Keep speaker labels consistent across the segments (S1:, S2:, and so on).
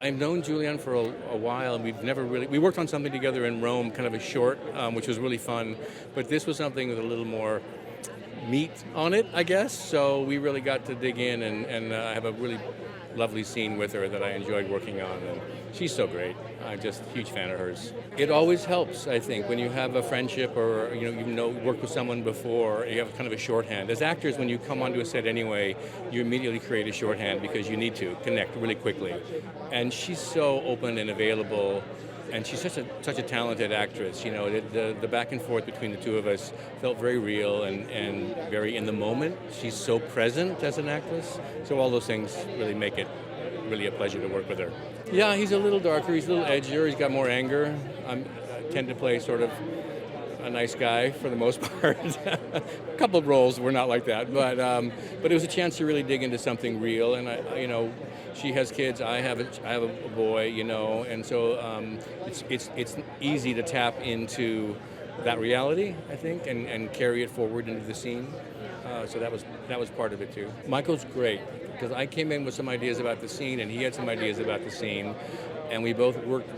S1: I've known Julianne for a while, and we worked on something together in Rome, kind of a short, which was really fun, but this was something with a little more meat on it, I guess, so we really got to dig in and have a really lovely scene with her that I enjoyed working on, and she's so great. I'm just a huge fan of hers. It always helps, I think, when you have a friendship or worked with someone before, you have kind of a shorthand. As actors, when you come onto a set anyway, you immediately create a shorthand because you need to connect really quickly. And she's so open and available, and she's such a talented actress. You know, the back and forth between the two of us felt very real and very in the moment. She's so present as an actress, so all those things really make it really a pleasure to work with her. Yeah, he's a little darker, he's a little edgier, he's got more anger. I tend to play sort of a nice guy for the most part. A couple of roles were not like that, but it was a chance to really dig into something real. And she has kids, I have a boy, and so it's easy to tap into that reality, I think, and carry it forward into the scene. So that was part of it too. Michael's great because I came in with some ideas about the scene, and he had some ideas about the scene. And we both worked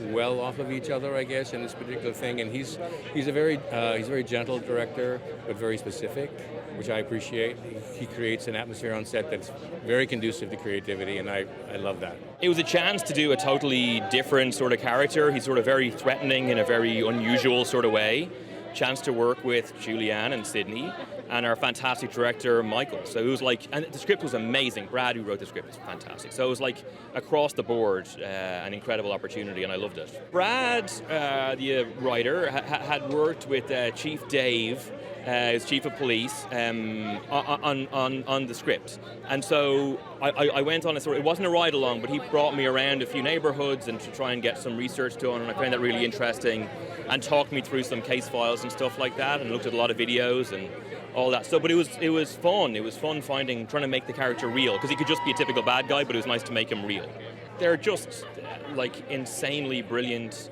S1: well off of each other, I guess, in this particular thing. And he's a very gentle director, but very specific, which I appreciate. He creates an atmosphere on set that's very conducive to creativity, and I love that.
S2: It was a chance to do a totally different sort of character. He's sort of very threatening in a very unusual sort of way. Chance to work with Julianne and Sydney and our fantastic director, Michael. So it was like, and the script was amazing. Brad, who wrote the script, was fantastic. So it was like across the board, an incredible opportunity, and I loved it. Brad, the writer, had worked with Chief Dave, as chief of police, on the script. And so I went on it wasn't a ride along, but he brought me around a few neighborhoods and to try and get some research done, and I found that really interesting, and talked me through some case files and stuff like that, and looked at a lot of videos and all that stuff. But it was fun. It was fun trying to make the character real, because he could just be a typical bad guy, but it was nice to make him real. They're just like insanely brilliant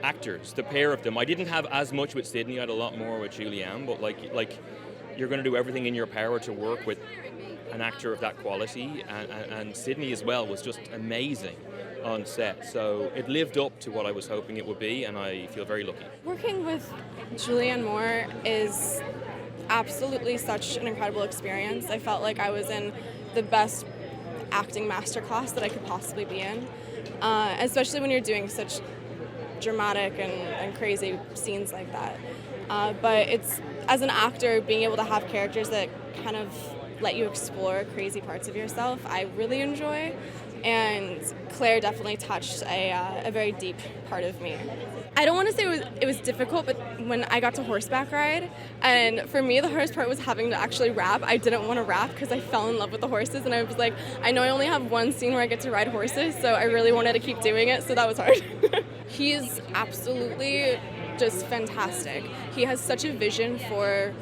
S2: actors, the pair of them. I didn't have as much with Sydney, I had a lot more with Julianne, but like you're going to do everything in your power to work with an actor of that quality, and Sydney as well was just amazing on set. So it lived up to what I was hoping it would be, and I feel very lucky.
S3: Working with Julianne Moore is absolutely such an incredible experience. I felt like I was in the best acting masterclass that I could possibly be in, especially when you're doing such dramatic and crazy scenes like that. But it's, as an actor, being able to have characters that kind of let you explore crazy parts of yourself, I really enjoy. And Claire definitely touched a very deep part of me. I don't want to say it was difficult, but when I got to horseback ride, and for me the hardest part was having to actually rap. I didn't want to rap because I fell in love with the horses, and I was like, I know I only have one scene where I get to ride horses, so I really wanted to keep doing it, so that was hard. He's absolutely just fantastic. He has such a vision for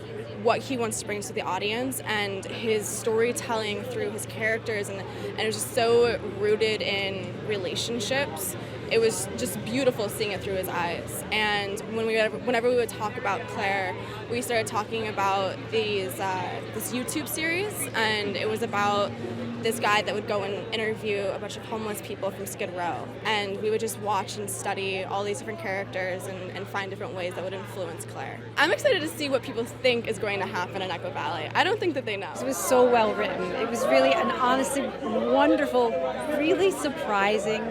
S3: what he wants to bring to the audience, and his storytelling through his characters, and it was just so rooted in relationships. It was just beautiful seeing it through his eyes. And whenever we would talk about Claire, we started talking about this YouTube series, and it was about this guy that would go and interview a bunch of homeless people from Skid Row, and we would just watch and study all these different characters and find different ways that would influence Claire. I'm excited to see what people think is going to happen in Echo Valley. I don't think that they know.
S4: It was so well written. It was really an honestly wonderful, really surprising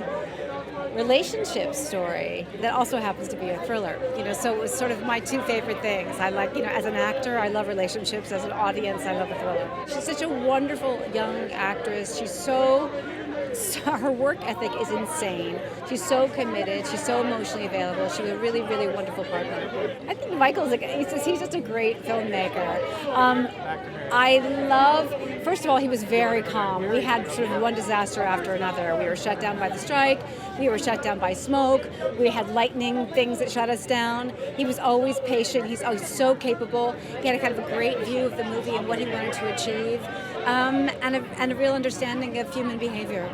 S4: relationship story that also happens to be a thriller. So it was sort of my two favorite things. I like, as an actor, I love relationships. As an audience, I love a thriller. She's such a wonderful young actress. Her work ethic is insane. She's so committed. She's so emotionally available. She was a really, really wonderful partner. I think Michael's he's just a great filmmaker. First of all, he was very calm. We had sort of one disaster after another. We were shut down by the strike. We were shut down by smoke. We had lightning things that shut us down. He was always patient. He's always so capable. He had a kind of a great view of the movie and what he wanted to achieve, and a real understanding of human behavior.